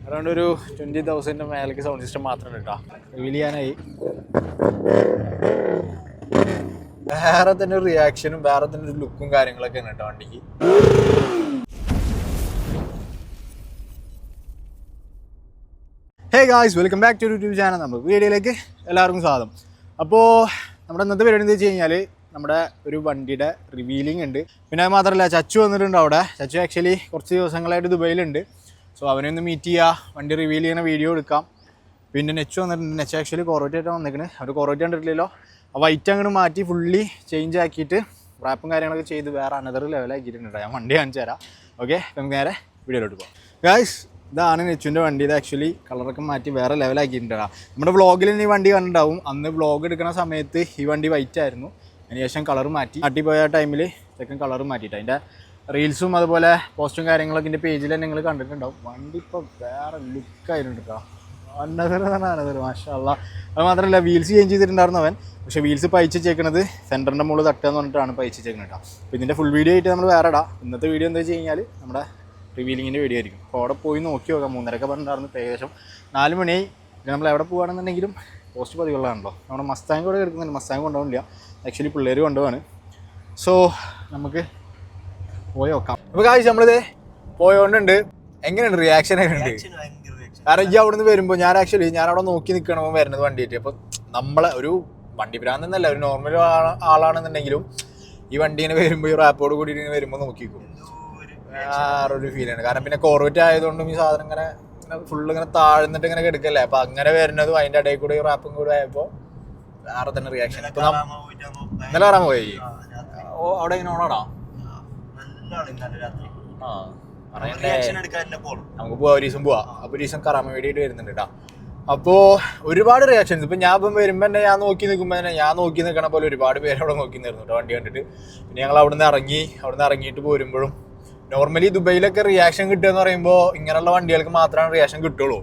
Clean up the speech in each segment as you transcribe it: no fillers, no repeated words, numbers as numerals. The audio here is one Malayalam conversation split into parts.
അറൗണ്ട് ഒരു 20,000 മേലേക്ക് സൗണ്ട് സിസ്റ്റം മാത്രമേ കേട്ടോ. റിവീൽ ചെയ്യാനായി വേറെ തന്നെ ഒരു റിയാക്ഷനും വേറെ തന്നെ ഒരു ലുക്കും കാര്യങ്ങളൊക്കെ ഉണ്ട് കേട്ടോ വണ്ടിക്ക്. Hey guys, welcome back to YouTube channel. നമ്മൾ വീഡിയോയിലേക്ക് എല്ലാവർക്കും സ്വാഗതം. അപ്പോൾ നമ്മുടെ ഇന്നത്തെ പരിപാടി എന്താ വെച്ച് കഴിഞ്ഞാൽ നമ്മുടെ ഒരു വണ്ടിയുടെ റിവീലിംഗ് ഉണ്ട്. പിന്നെ അത് മാത്രമല്ല ചച്ചു വന്നിട്ടുണ്ട് അവിടെ. ചച്ചു ആക്ച്വലി കുറച്ച് ദിവസങ്ങളായിട്ട് ദുബൈയിലുണ്ട്. സോ അവനെ ഒന്ന് മീറ്റ് ചെയ്യുക, വണ്ടി റിവീൽ ചെയ്യുന്ന വീഡിയോ എടുക്കാം. പിന്നെ നെച്ച് വന്നിട്ടുണ്ട്. നെച്ച് ആക്ച്വലി കോറോറ്റായിട്ടാണ് വന്നിരിക്കുന്നത്. അവർ കോറോറ്റ് കണ്ടിട്ടില്ലല്ലോ. ആ വൈറ്റ് അങ്ങോട്ട് മാറ്റി ഫുള്ളി ചേഞ്ച് ആക്കിയിട്ട് റാപ്പും കാര്യങ്ങളൊക്കെ ചെയ്ത് വേറെ അനദർ ലെവലാക്കിയിട്ടുണ്ട്. ഞാൻ വണ്ടി കാണിച്ചു തരാം. ഓക്കെ, നമുക്ക് നേരെ വീഡിയോയിലോട്ട് പോകാം. ഗായ്സ്, ഇതാണ് നെച്ചുവിൻ്റെ വണ്ടി. ഇത് ആക്ച്വലി കളറൊക്കെ മാറ്റി വേറെ ലെവലാക്കിയിട്ടുണ്ടാകും. നമ്മുടെ വ്ളോഗിൽ ഈ വണ്ടി കണ്ടിട്ടുണ്ടാവും. അന്ന് വ്ളോഗ് എടുക്കുന്ന സമയത്ത് ഈ വണ്ടി വൈറ്റ് ആയിരുന്നു. അതിനുശേഷം കളർ മാറ്റി പോയ ടൈമിൽ സെക്കൻഡ് കളർ മാറ്റിയിട്ട് അതിൻ്റെ റീൽസും അതുപോലെ പോസ്റ്റും കാര്യങ്ങളൊക്കെ എൻ്റെ പേജിൽ തന്നെ നിങ്ങൾ കണ്ടിട്ടുണ്ടാവും. വണ്ടി ഇപ്പോൾ വേറെ ലുക്കായിരുന്നു കേട്ടോ. അനദർ മാഷാ അല്ലാഹ്. അത് മാത്രമല്ല വീൽസ് ചേഞ്ച് ചെയ്തിട്ടുണ്ടായിരുന്നു അവൻ. പക്ഷേ വീൽസ് പൈച്ച് വെച്ചേക്കുന്നത് സെൻറ്ററിൻ്റെ മുകളിൽ തട്ടുക എന്ന് പറഞ്ഞിട്ടാണ് പൈച്ച് വെച്ചേക്കുന്നത് കേട്ടോ. അപ്പോൾ ഇതിൻ്റെ ഫുൾ വീഡിയോ ആയിട്ട് നമ്മൾ വേറെ ഇടാം. ഇന്നത്തെ വീഡിയോ എന്താ വെച്ച് കഴിഞ്ഞാൽ നമ്മുടെ റിവീലിങ്ങിൻ്റെ വീഡിയോ ആയിരിക്കും. അപ്പോൾ അവിടെ പോയി നോക്കി നോക്കാം. 3:30 പറഞ്ഞിട്ടായിരുന്നു. ഏകദേശം 4 മണിയായി. പിന്നെ നമ്മൾ എവിടെ പോകുകയാണെന്നുണ്ടെങ്കിലും പോസ്റ്റ് പതിവുള്ളതാണല്ലോ. നമ്മുടെ മസ്താങ് കൂടെ എടുക്കുന്നുണ്ട്. മസ്താങ് കൊണ്ടുപോകില്ല, ആക്ച്വലി പിള്ളേർ കൊണ്ടുപോകാണ്. സോ നമുക്ക് പോയി നോക്കാം. അപ്പോൾ കാഴ്ച നമ്മളിത് പോയോണ്ടുണ്ട്. എങ്ങനെയുണ്ട് റിയാക്ഷൻ? എങ്ങനെയുണ്ട്? കാരണം ഈ അവിടെ നിന്ന് വരുമ്പോൾ ഞാൻ അവിടെ നോക്കി നിൽക്കണമോ വരുന്നത് വണ്ടിയായിട്ട്. അപ്പോൾ നമ്മളെ ഒരു വണ്ടി ഭ്രാന്തെന്നല്ല, ഒരു നോർമൽ ആളാണെന്നുണ്ടെങ്കിലും ഈ വണ്ടി ഇങ്ങനെ വരുമ്പോൾ ഈ റാപ്പോട് കൂടി ഇങ്ങനെ വരുമ്പോൾ നോക്കിക്കും വേറൊരു ഫീലാണ്. കാരണം പിന്നെ കോർവെറ്റ് ആയതുകൊണ്ടും ഈ സാധനം ഇങ്ങനെ ഫുള്ള് ഇങ്ങനെ താഴ്ന്നിട്ട് ഇങ്ങനെ കിടക്കല്ലേ. അപ്പം അങ്ങനെ വരുന്നതും അതിൻ്റെ ഇടയിൽ കൂടെ ഈ റാപ്പും കൂടെ ആയപ്പോൾ വേറെ തന്നെ റിയാക്ഷൻ. ഇപ്പം ഇന്നലെ വരാൻ പോയി. ഓ, അവിടെ ഇങ്ങനെ ഓണാടാ. ആ, നമുക്ക് പോവാം, ഒരു ദിവസം പോവാം. അപ്പോൾ ഒരു ദിവസം കറാമ വേണ്ടിയിട്ട് വരുന്നുണ്ട് കേട്ടോ. അപ്പോൾ ഒരുപാട് റിയാക്ഷൻസ്. ഇപ്പം ഞാൻ ഇപ്പം വരുമ്പോൾ തന്നെ ഞാൻ നോക്കി നിൽക്കണ പോലെ ഒരുപാട് പേര് അവിടെ നോക്കി നിന്നു കേട്ടോ വണ്ടി കണ്ടിട്ട്. പിന്നെ ഞങ്ങൾ അവിടെ നിന്ന് ഇറങ്ങിയിട്ട് പോരുമ്പോഴും നോർമലി ദുബൈയിലൊക്കെ റിയാക്ഷൻ കിട്ടുക എന്ന് പറയുമ്പോൾ ഇങ്ങനെയുള്ള വണ്ടികൾക്ക് മാത്രമാണ് റിയാക്ഷൻ കിട്ടുള്ളൂ.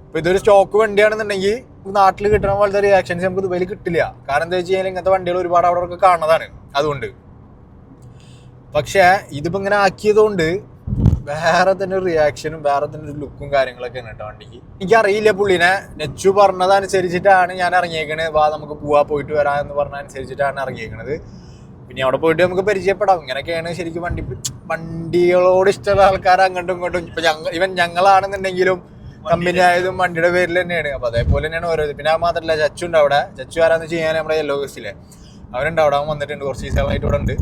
ഇപ്പോൾ ഇതൊരു സ്റ്റോക്ക് വണ്ടിയാണെന്നുണ്ടെങ്കിൽ നാട്ടിൽ കിട്ടുന്ന പോലത്തെ റിയാക്ഷൻസ് നമുക്ക് ദുബൈയിൽ കിട്ടില്ല. കാരണം എന്താ വെച്ച് കഴിഞ്ഞാൽ ഇങ്ങനത്തെ വണ്ടികൾ ഒരുപാട് അവിടെ കാണുന്നതാണ്. അതുകൊണ്ട് പക്ഷേ ഇതിപ്പോൾ ഇങ്ങനെ ആക്കിയതുകൊണ്ട് വേറെ തന്നെ ഒരു റിയാക്ഷനും വേറെ തന്നെ ഒരു ലുക്കും കാര്യങ്ങളൊക്കെ ഉണ്ട് കേട്ടോ വണ്ടിക്ക്. എനിക്കറിയില്ല പുള്ളിനെ. നെച്ചു പറഞ്ഞതനുസരിച്ചിട്ടാണ് ഞാൻ ഇറങ്ങിയേക്കണത്. നമുക്ക് പോയിട്ട് വരാം എന്ന് പറഞ്ഞതനുസരിച്ചിട്ടാണ് ഇറങ്ങിയേക്കണത്. പിന്നെ അവിടെ പോയിട്ട് നമുക്ക് പരിചയപ്പെടാം. ഇങ്ങനെയൊക്കെയാണ് ശരിക്കും വണ്ടികളോട് ഇഷ്ടമുള്ള ആൾക്കാർ അങ്ങോട്ടും ഇങ്ങോട്ടും. ഇപ്പം ഞങ്ങളാണെന്നുണ്ടെങ്കിലും കമ്പനി ആയതും വണ്ടിയുടെ പേരിൽ തന്നെയാണ്. അപ്പോൾ അതേപോലെ തന്നെയാണ് ഓരോ. പിന്നെ അത് മാത്രമല്ല, ചച്ചു ഉണ്ട് അവിടെ. ചച്ചു ആരാന്ന് വെച്ച് കഴിഞ്ഞാൽ നമ്മുടെ യെല്ലോ ബസ്സിലെ അവനുണ്ട് അവിടെ. അവൻ വന്നിട്ടുണ്ട്, കുറച്ച് ദിവസമായിട്ട് ഇവിടെ ഉണ്ട്.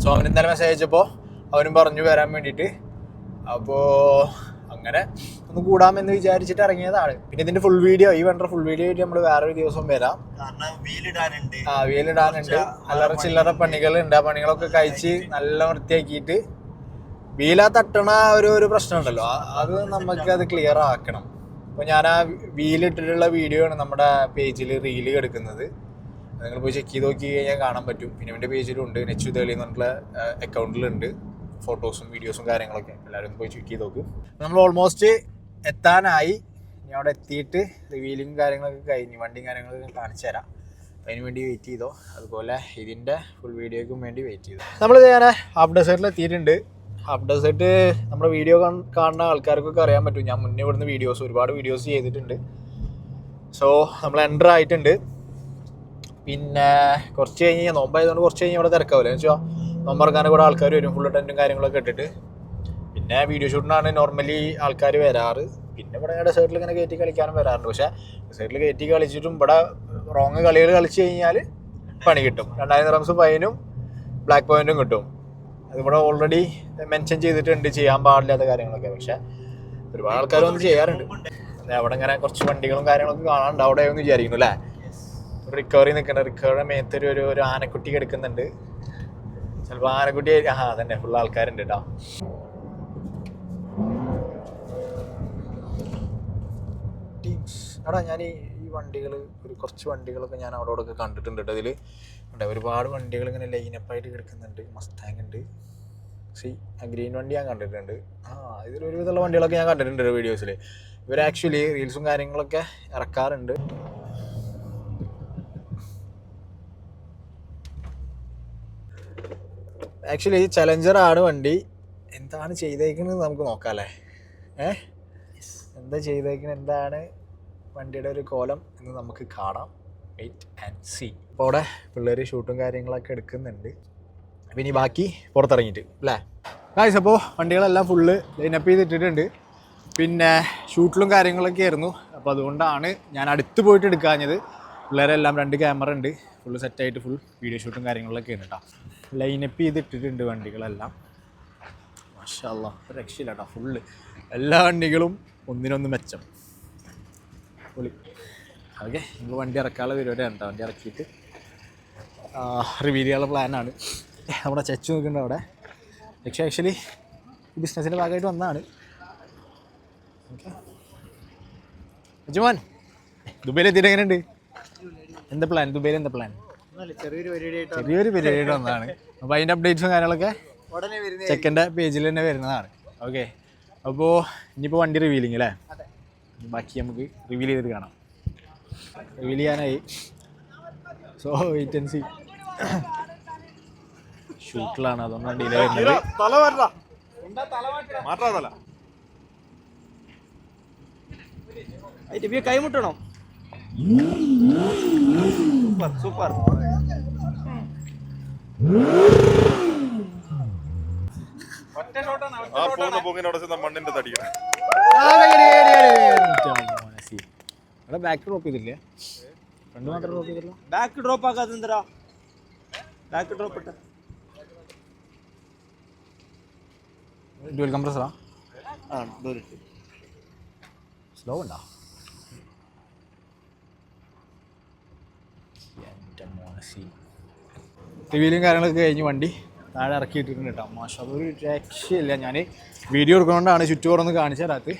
സോ അവൻ എന്തായാലും മെസ്സേജ് അയച്ചപ്പോൾ അവനും പറഞ്ഞു വരാൻ വേണ്ടിയിട്ട്. അപ്പോൾ അങ്ങനെ ഒന്ന് കൂടാമെന്ന് വിചാരിച്ചിട്ട് ഇറങ്ങിയതാണ്. പിന്നെ ഇതിന്റെ ഫുൾ വീഡിയോ, ഈ വണ്ടിയുടെ ഫുൾ വീഡിയോ ആയിട്ട് നമ്മൾ വേറൊരു ദിവസം വരാം. വീലിടാനുണ്ട്, അല്ലറ ചില്ലറ പണികളുണ്ട്. ആ പണികളൊക്കെ കഴിച്ച് നല്ല വൃത്തിയാക്കിയിട്ട് വീലാ തട്ടണ ഒരു പ്രശ്നമുണ്ടല്ലോ, അത് നമുക്കത് ക്ലിയർ ആക്കണം. അപ്പോൾ ഞാൻ ആ വീലിട്ടിട്ടുള്ള വീഡിയോ ആണ് നമ്മുടെ പേജിൽ റീല് എടുക്കുന്നത്. നിങ്ങൾ പോയി ചെക്ക് ചെയ്ത് നോക്കി കഴിഞ്ഞാൽ കാണാൻ പറ്റും. പിന്നെ എൻ്റെ പേജിലും ഉണ്ട്, നെച്ചു തേളി എന്ന് പറഞ്ഞിട്ടുള്ള അക്കൗണ്ടിലുണ്ട് ഫോട്ടോസും വീഡിയോസും കാര്യങ്ങളൊക്കെ. എല്ലാവരും പോയി ചെക്ക് ചെയ്ത് നോക്കും. നമ്മൾ ഓൾമോസ്റ്റ് എത്താനായി. ഇനി അവിടെ എത്തിയിട്ട് റിവീലിങ് കാര്യങ്ങളൊക്കെ കഴിഞ്ഞ് വണ്ടിയും കാര്യങ്ങളൊക്കെ കാണിച്ചു തരാം. അതിന് വേണ്ടി വെയിറ്റ് ചെയ്തോ. അതുപോലെ ഇതിൻ്റെ ഫുൾ വീഡിയോയ്ക്കും വേണ്ടി വെയിറ്റ് ചെയ്തോ. നമ്മൾ ഞാൻ ഹാഫ് ഡെസേർട്ടിൽ എത്തിയിട്ടുണ്ട്. ഹാഫ് ഡെസേർട്ട് നമ്മുടെ വീഡിയോ കാണുന്ന ആൾക്കാർക്കൊക്കെ അറിയാൻ പറ്റും. ഞാൻ മുന്നേ ഇവിടുന്ന് ഒരുപാട് വീഡിയോസ് ചെയ്തിട്ടുണ്ട്. സോ നമ്മൾ എൻ്റർ ആയിട്ടുണ്ട്. പിന്നെ കുറച്ച് കഴിഞ്ഞ് നോമ്പായതുകൊണ്ട് കുറച്ച് കഴിഞ്ഞ് ഇവിടെ തിരക്കാവില്ല എന്ന് വെച്ചാൽ നോമ്പറക്കാൻ്റെ കൂടെ ആൾക്കാർ വരും. ഫുൾ ടെൻറ്റും കാര്യങ്ങളൊക്കെ ഇട്ടിട്ട്. പിന്നെ വീഡിയോ ഷൂട്ടിനാണ് നോർമലി ആൾക്കാർ വരാറ്. പിന്നെ ഇവിടെ ഡെസേർട്ടിൽ ഇങ്ങനെ കയറ്റി കളിക്കാനും വരാറുണ്ട്. പക്ഷേ ഡെസേർട്ടിൽ കയറ്റി കളിച്ചിട്ടും ഇവിടെ റോങ് കളികൾ കളിച്ച് കഴിഞ്ഞാൽ പണി കിട്ടും. 2000 ദിർഹംസ് ഫൈനും ബ്ലാക്ക് പോയിന്റും കിട്ടും. അതിവിടെ ഓൾറെഡി മെൻഷൻ ചെയ്തിട്ടുണ്ട് ചെയ്യാൻ പാടില്ലാത്ത കാര്യങ്ങളൊക്കെ. പക്ഷേ ഒരുപാട് ആൾക്കാർ വന്ന് ചെയ്യാറുണ്ട്. അവിടെ ഇങ്ങനെ കുറച്ച് വണ്ടികളും കാര്യങ്ങളൊക്കെ കാണാനുണ്ട്. അവിടെ ഒന്ന് വിചാരിക്കുന്നു അല്ലേ. റിക്കവറി നിൽക്കുന്നുണ്ട്. റിക്കവറിയുടെ മേത്തൊരു ഒരു ആനക്കുട്ടി കിടക്കുന്നുണ്ട്. ചിലപ്പോൾ ആനക്കുട്ടി അതന്നെ ഫുൾ ആൾക്കാരുണ്ട് കേട്ടോ. എടാ ഞാൻ ഈ വണ്ടികൾ കുറച്ച് വണ്ടികളൊക്കെ ഞാൻ അവിടെ കണ്ടിട്ടുണ്ട് കേട്ടോ. ഇതിൽ ഒരുപാട് വണ്ടികൾ ഇങ്ങനെ ലൈനപ്പായിട്ട് കിടക്കുന്നുണ്ട്. മസ്താങ് ഉണ്ട്, ഗ്രീൻ വണ്ടി ഞാൻ കണ്ടിട്ടുണ്ട്. ഇതിലൊരുവിധമുള്ള വണ്ടികളൊക്കെ ഞാൻ കണ്ടിട്ടുണ്ട് വീഡിയോസിൽ. ഇവർ ആക്ച്വലി റീൽസും കാര്യങ്ങളൊക്കെ ഇറക്കാറുണ്ട്. ആക്ച്വലി ചലഞ്ചറാണ് വണ്ടി. എന്താണ് ചെയ്തേക്കുന്നത് നമുക്ക് നോക്കാം അല്ലേ. എന്താ ചെയ്തേക്കുന്നത്, എന്താണ് വണ്ടിയുടെ ഒരു കോലം എന്ന് നമുക്ക് കാണാം. Wait and see. അപ്പോൾ അവിടെ പിള്ളേർ ഷൂട്ടും കാര്യങ്ങളൊക്കെ എടുക്കുന്നുണ്ട്. അപ്പോൾ ഇനി ബാക്കി പുറത്തിറങ്ങിയിട്ട് അല്ലേ ഗായ്സ്. അപ്പോൾ വണ്ടികളെല്ലാം ഫുള്ള് ലൈനപ്പ് ചെയ്തിട്ടിട്ടുണ്ട്. പിന്നെ ഷൂട്ടിലും കാര്യങ്ങളൊക്കെ ആയിരുന്നു. അപ്പോൾ അതുകൊണ്ടാണ് ഞാൻ അടുത്ത് പോയിട്ട് എടുക്കാഞ്ഞത്. പിള്ളേരെല്ലാം 2 ക്യാമറ ഉണ്ട്, ഫുള്ള് സെറ്റായിട്ട് ഫുൾ വീഡിയോ ഷൂട്ടും കാര്യങ്ങളൊക്കെ ആണ് കേട്ടോ. ലൈനപ്പ് ചെയ്തിട്ടിട്ടുണ്ട് വണ്ടികളെല്ലാം. മാഷാ അല്ലാഹ്, രക്ഷയില്ല കേട്ടോ. ഫുള്ള് എല്ലാ വണ്ടികളും ഒന്നിനൊന്ന് മെച്ചം. പൊളി. ഓക്കെ, നമുക്ക് വണ്ടി ഇറക്കാനുള്ള പരിപാടിയാണ് കേട്ടോ. വണ്ടി ഇറക്കിയിട്ട് റിവീൽ ചെയ്യാനുള്ള പ്ലാനാണ്. നമ്മുടെ ചെച്ച് നോക്കുന്നുണ്ട് അവിടെ. പക്ഷേ ആക്ച്വലി ബിസിനസ്സിൻ്റെ ഭാഗമായിട്ട് വന്നതാണ്. ഓക്കെ അജുമാൻ, ദുബൈയിലെത്തിയിട്ട് എങ്ങനെയുണ്ട്? എന്താ പ്ലാൻ? ദുബൈയിൽ എന്താ പ്ലാൻ? ചെറിയൊരു പരിപാടിയായിട്ട് വന്നതാണ്. അപ്പോൾ അതിൻ്റെ അപ്ഡേറ്റ്സും കാര്യങ്ങളൊക്കെ ചെക്കൻ്റെ പേജിൽ തന്നെ വരുന്നതാണ്. ഓക്കെ, അപ്പോൾ ഇനിയിപ്പോൾ വണ്ടി റിവീലിംഗ് അല്ലേ? ബാക്കി നമുക്ക് റിവീൽ ചെയ്തിട്ട് കാണാം. റിവീൽ ചെയ്യാനായി. So wait and see. ഷൂട്ടിലാണ്, അതുകൊണ്ടാണ് ഡിലേ വരുന്നത്. കൈമുട്ടണം. സൂപ്പർ. മണ്ണിന്റെ തടിയാണ്. ബാക്ക് ഡ്രോപ്പ് ചെയ്തില്ലേ? ഫ്രണ്ട് മാത്രം ഡ്രോപ്പ് ചെയ്തില്ല. ബാക്ക് ഡ്രോപ്പ് ആക്കാതെ എന്തരാ? ബാക്ക് ഡ്രോപ്പ് ഇട്ട ഡ്യുവൽ കംപ്രസറാ? ആണ്. സ്ലോ ഉണ്ടോ? റിവീലും കാര്യങ്ങളൊക്കെ കഴിഞ്ഞ് വണ്ടി താഴെ ഇറക്കിയിട്ടിട്ടുണ്ട് കേട്ടോ. മാഷാ, അതൊരു രക്ഷയില്ല. ഞാൻ വീഡിയോ എടുക്കുന്നതുകൊണ്ടാണ് ചുറ്റുപുറമൊന്ന് കാണിച്ചു തരാത്ത്.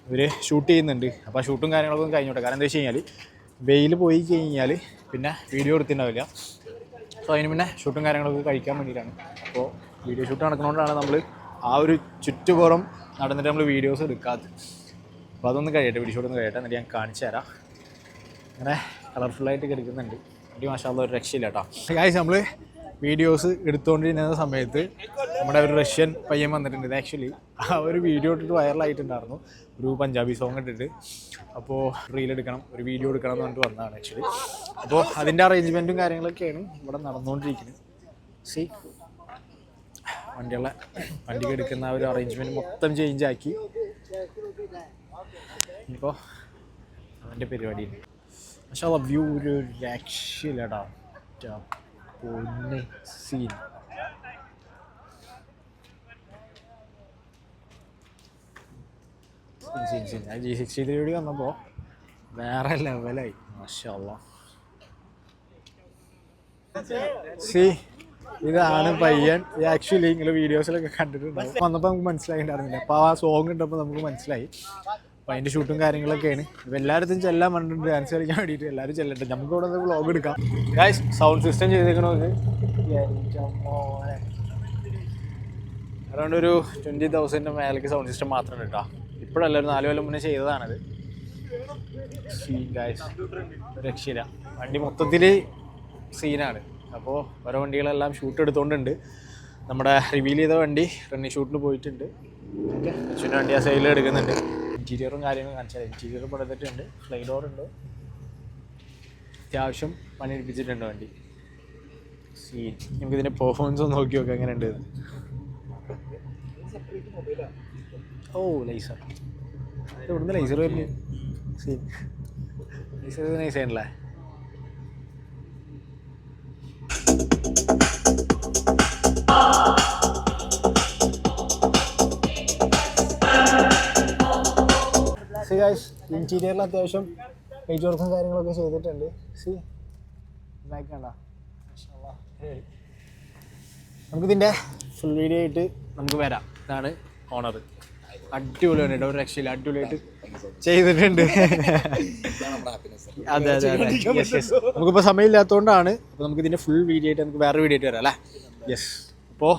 ഇവർ ഷൂട്ട് ചെയ്യുന്നുണ്ട്. അപ്പോൾ ആ ഷൂട്ടും കാര്യങ്ങളൊക്കെ കഴിഞ്ഞോട്ടെ. കാരണം എന്താ വെച്ച് കഴിഞ്ഞാൽ വെയിൽ പോയി കഴിഞ്ഞാൽ പിന്നെ വീഡിയോ എടുത്തിട്ടുണ്ടാവില്ല. സോ അതിന് പിന്നെ ഷൂട്ടും കാര്യങ്ങളൊക്കെ കഴിക്കാൻ വേണ്ടിയിട്ടാണ്. അപ്പോൾ വീഡിയോ ഷൂട്ട് നടക്കുന്നതുകൊണ്ടാണ് നമ്മൾ ആ ഒരു ചുറ്റുപുറം നടന്നിട്ട് നമ്മൾ വീഡിയോസ് എടുക്കാത്തത്. അപ്പോൾ അതൊന്ന് കഴിയട്ടെ, വീഡിയോ ഷൂട്ടൊന്ന് കഴിയട്ടെ, എന്നിട്ട് ഞാൻ കാണിച്ചു തരാം. അങ്ങനെ കളർഫുള്ളായിട്ട് എടുക്കുന്നുണ്ട് വണ്ടി. മാഷാ അല്ലാഹ്, ഒരു രക്ഷയില്ല കേട്ടോ. ഗായ്സ്, നമ്മൾ വീഡിയോസ് എടുത്തുകൊണ്ടിരുന്ന സമയത്ത് നമ്മുടെ ഒരു റഷ്യൻ പയ്യൻ വന്നിട്ടുണ്ട്. ഇത് ആക്ച്വലി ആ ഒരു വീഡിയോ ഇട്ടിട്ട് വൈറലായിട്ടുണ്ടായിരുന്നു, ഒരു പഞ്ചാബി സോങ് ഇട്ടിട്ട്. അപ്പോൾ റീൽ എടുക്കണം, ഒരു വീഡിയോ എടുക്കണം എന്ന് പറഞ്ഞിട്ട് വന്നതാണ് ആക്ച്വലി. അപ്പോൾ അതിൻ്റെ അറേഞ്ച്മെൻറ്റും കാര്യങ്ങളൊക്കെയാണ് ഇവിടെ നടന്നുകൊണ്ടിരിക്കുന്നത്. സി വണ്ടിക്ക് എടുക്കുന്ന ആ ഒരു അറേഞ്ച്മെൻറ്റ് മൊത്തം ചേഞ്ചാക്കി. ഇപ്പോൾ അതിൻ്റെ പരിപാടിയുണ്ട്. പക്ഷേ വ്യൂ ഒരു രക്ഷയില്ലടാ. പൊന്നെ സീൻ. ഞാൻ G63 വന്നപ്പോൾ വേറെ ലെവലായി. മാഷാ അല്ലാഹ്. സി ഇതാണ് പയ്യൻ. ആക്ച്വലി നിങ്ങൾ വീഡിയോസിലൊക്കെ കണ്ടിട്ടുണ്ടാവും. വന്നപ്പോൾ നമുക്ക് മനസ്സിലായിട്ടുണ്ടായിരുന്നില്ല. അപ്പോൾ ആ സോങ് ഇട്ടപ്പോൾ നമുക്ക് മനസ്സിലായി. അപ്പോൾ അതിൻ്റെ ഷൂട്ടും കാര്യങ്ങളൊക്കെയാണ്. ഇപ്പോൾ എല്ലായിടത്തും ചെല്ലാൻ വേണ്ടിയിട്ട് ഡാൻസ് കളിക്കാൻ വേണ്ടിയിട്ട് എല്ലാവരും ചെല്ലട്ടെ. നമുക്ക് ഇവിടെ നിന്ന് വ്ളോഗ് എടുക്കാം. ഗൈസ്, സൗണ്ട് സിസ്റ്റം ചെയ്തേക്കണമെന്ന് അറൗണ്ട് ഒരു 20,000 മേലേക്ക് സൗണ്ട് സിസ്റ്റം മാത്രം കേട്ടോ. ഇപ്പോഴല്ല, ഒരു 4 കൊല്ലം മുന്നേ ചെയ്തതാണത്. ഗൈസ്, രക്ഷയില്ല. വണ്ടി മൊത്തത്തിൽ സീനാണ്. അപ്പോൾ ഓരോ വണ്ടികളെല്ലാം ഷൂട്ട് എടുത്തുകൊണ്ടുണ്ട്. നമ്മുടെ റിവീൽ ചെയ്ത വണ്ടി റണ്ണിങ് ഷൂട്ടിന് പോയിട്ടുണ്ട്. ഓക്കെ, അച്ഛൻ്റെ വണ്ടി ആ സൈഡിൽ എടുക്കുന്നുണ്ട്. ഇൻറ്റീരിയറും കാര്യങ്ങളും കാണിച്ചാൽ ഇൻറ്റീരിയറും പടുത്തിട്ടുണ്ട്. ഫ്ലൈ ഡോറുണ്ട്. അത്യാവശ്യം പണിയെടുപ്പിച്ചിട്ടുണ്ട് വണ്ടി. സീൻ. നമുക്കിതിൻ്റെ പെർഫോമൻസ് ഒന്ന് നോക്കി നോക്കാം എങ്ങനെയുണ്ട്. ഓ, ലൈസർ. ഇവിടുന്ന് ലൈസർ വരുന്നു. സീൻ. ലൈസർ നൈസ് ആണല്ലേ. സി ഗൈസ്, ഇൻറ്റീരിയറിൽ അത്യാവശ്യം ലൈറ്റ് വർക്കും കാര്യങ്ങളൊക്കെ ചെയ്തിട്ടുണ്ട്. സി ബാക്ക് കണ്ട. നമുക്കിതിൻ്റെ ഫുൾ വീഡിയോ ആയിട്ട് നമുക്ക് വരാം. ഇതാണ് ഓണർ. അടിപൊളിയാണ് കേട്ടോ, ഒരു രക്ഷയില്ല. അടിപൊളിയായിട്ട് ചെയ്തിട്ടുണ്ട്. അതെ അതെ അതെ, യെസ് യെസ്. നമുക്കിപ്പോൾ സമയമില്ലാത്തതുകൊണ്ടാണ്. അപ്പോൾ നമുക്കിതിൻ്റെ ഫുൾ വീഡിയോ ആയിട്ട് നമുക്ക് വേറെ വീഡിയോ ആയിട്ട് വരാം അല്ലേ? യെസ്. അപ്പോൾ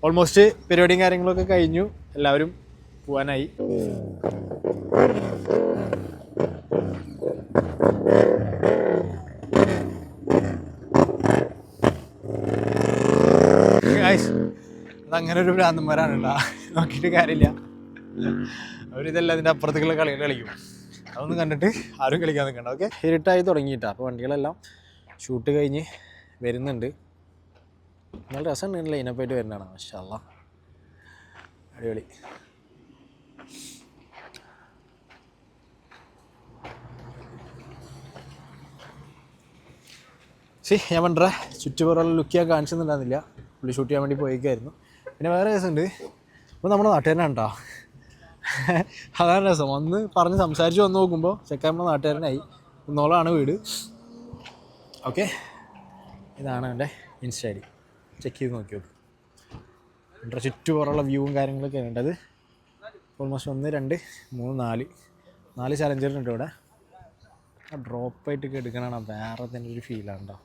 ഓൾമോസ്റ്റ് പരിപാടിയും കാര്യങ്ങളൊക്കെ കഴിഞ്ഞു. എല്ലാവരും പോകാനായി. അതങ്ങനെ ഒരു ഭ്രാന്തന്മാരാണ് കേട്ടോ, നോക്കിയിട്ട് കാര്യമില്ല. അവരിതെല്ലാം ഇതിൻ്റെ അപ്പുറത്തേക്കുള്ള കളികൾ കളിക്കും. അതൊന്നും കണ്ടിട്ട് ആരും കളിക്കാൻ നിൽക്കണ്ട. ഓക്കെ, ഇരുട്ടായി തുടങ്ങിയിട്ടാണ്. അപ്പോൾ വണ്ടികളെല്ലാം ഷൂട്ട് കഴിഞ്ഞ് വരുന്നുണ്ട്. നല്ല രസമുണ്ട് ലൈനപ്പായിട്ട് വരുന്നതാണ്. മാഷാ അല്ലാഹ്, അടിപൊളി. ഞാൻ പണ്ടേ ചുറ്റുപുറമുള്ള ലുക്ക് ഞാൻ കാണിച്ചെന്നുണ്ടായിരുന്നില്ല. പുള്ളി ഷൂട്ട് ചെയ്യാൻ വേണ്ടി പോയിക്കായിരുന്നു. പിന്നെ വേറെ രസമുണ്ട്, ഇപ്പോൾ നമ്മുടെ നാട്ടുകാരനാണ് കേട്ടോ. അതാണ് രസം. വന്ന് പറഞ്ഞ് സംസാരിച്ച് വന്ന് നോക്കുമ്പോൾ ചെക്കൻ നമ്മുടെ നാട്ടുകാരനായി. കുന്നോളാണ് വീട്. ഓക്കെ, ഇതാണ് എൻ്റെ ഇൻസ്റ്റ ഐ ഡി. ചെക്ക് ചെയ്ത് നോക്കി നോക്കും. എൻ്റെ ചുറ്റുപുറമുള്ള വ്യൂവും കാര്യങ്ങളൊക്കെ വേണ്ടത്. ഓൾമോസ്റ്റ് 1 2 3 4 ചലഞ്ചറുണ്ട് ഇവിടെ. ആ ഡ്രോപ്പായിട്ടൊക്കെ എടുക്കണതാണ് വേറെ തന്നെ ഒരു ഫീലാണ് കേട്ടോ.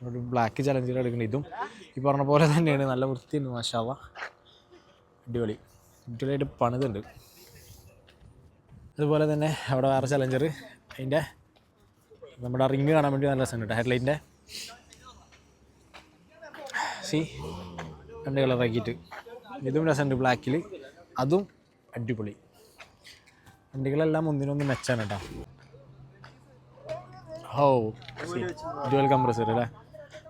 ഒരു ബ്ലാക്ക് ചലഞ്ചർ എടുക്കുന്നത്. ഇതും ഈ പറഞ്ഞ പോലെ തന്നെയാണ്. നല്ല വൃത്തിയുണ്ട്. മാഷാ അല്ലാഹ്, അടിപൊളി. അടിപൊളിയായിട്ട് പണിതുണ്ട്. അതുപോലെ തന്നെ അവിടെ വേറെ ചലഞ്ചർ, അതിൻ്റെ നമ്മുടെ റിങ് കാണാൻ വേണ്ടി നല്ല രസമുണ്ട് കേട്ടോ. ഹെഡ്ലൈറ്റിൻ്റെ രണ്ട് കളറാക്കിയിട്ട് ഇതും രസമുണ്ട് ബ്ലാക്കിൽ. അതും അടിപൊളി. വണ്ടികളെല്ലാം ഒന്നിനൊന്ന് മെച്ചാണ് കേട്ടോ. ഓ, ഡ്യുവൽ കംപ്രസർ അല്ലേ?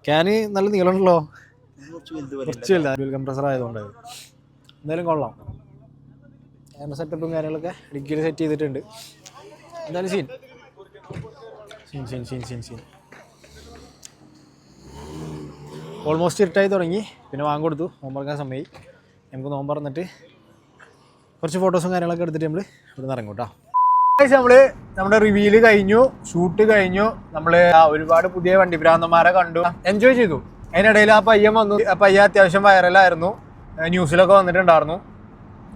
ക്യാന് നല്ല നീളമുണ്ടല്ലോ. കുറച്ച് വലുതാ ഡ്യുവൽ കംപ്രസർ ആയതുകൊണ്ട്. എന്തായാലും കൊള്ളാം. ക്യാമറ സെറ്റപ്പും കാര്യങ്ങളൊക്കെ ഡിഗ്രി സെറ്റ് ചെയ്തിട്ടുണ്ട്. എന്തായാലും സീൻ. ഓൾമോസ്റ്റ് ഇരുട്ടായി തുടങ്ങി. പിന്നെ വാങ്ങി കൊടുത്തു. നോമ്പറക്കാൻ സമയമായി. നമുക്ക് നോമ്പ് തുറന്നിട്ട് കുറച്ച് ഫോട്ടോസും കാര്യങ്ങളൊക്കെ എടുത്തിട്ട് നമ്മൾ ഇവിടെ നിന്ന് ഇറങ്ങും കേട്ടോ. നമ്മുടെ റിവ്യൂല് കഴിഞ്ഞു, ഷൂട്ട് കഴിഞ്ഞു. നമ്മള് ഒരുപാട് പുതിയ വണ്ടി ഭ്രാന്തന്മാരെ കണ്ടു, എൻജോയ് ചെയ്തു. അതിനിടയിൽ ആ പയ്യൻ വന്നു. ആ പയ്യ അത്യാവശ്യം വൈറലായിരുന്നു, ന്യൂസിലൊക്കെ വന്നിട്ടുണ്ടായിരുന്നു.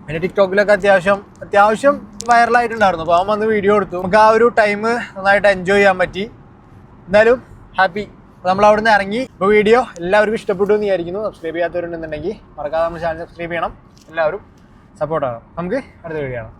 പിന്നെ ടിക്ടോക്കിലൊക്കെ അത്യാവശ്യം വൈറലായിട്ടുണ്ടായിരുന്നു. അപ്പോൾ അവൻ വന്ന് വീഡിയോ എടുത്തു. നമുക്ക് ആ ഒരു ടൈം നന്നായിട്ട് എൻജോയ് ചെയ്യാൻ പറ്റി. എന്തായാലും ഹാപ്പി. അപ്പോൾ നമ്മൾ അവിടെ നിന്ന് ഇറങ്ങി. ഇപ്പോൾ വീഡിയോ എല്ലാവർക്കും ഇഷ്ടപ്പെട്ടു എന്ന് വിചാരിക്കുന്നു. സബ്സ്ക്രൈബ് ചെയ്യാത്തവരുണ്ടെന്നുണ്ടെങ്കിൽ മറക്കാതെ നമ്മുടെ ചാനൽ സബ്സ്ക്രൈബ് ചെയ്യണം. എല്ലാവരും സപ്പോർട്ട് ആകണം. നമുക്ക് അടുത്ത വീഡിയോ കാണാം.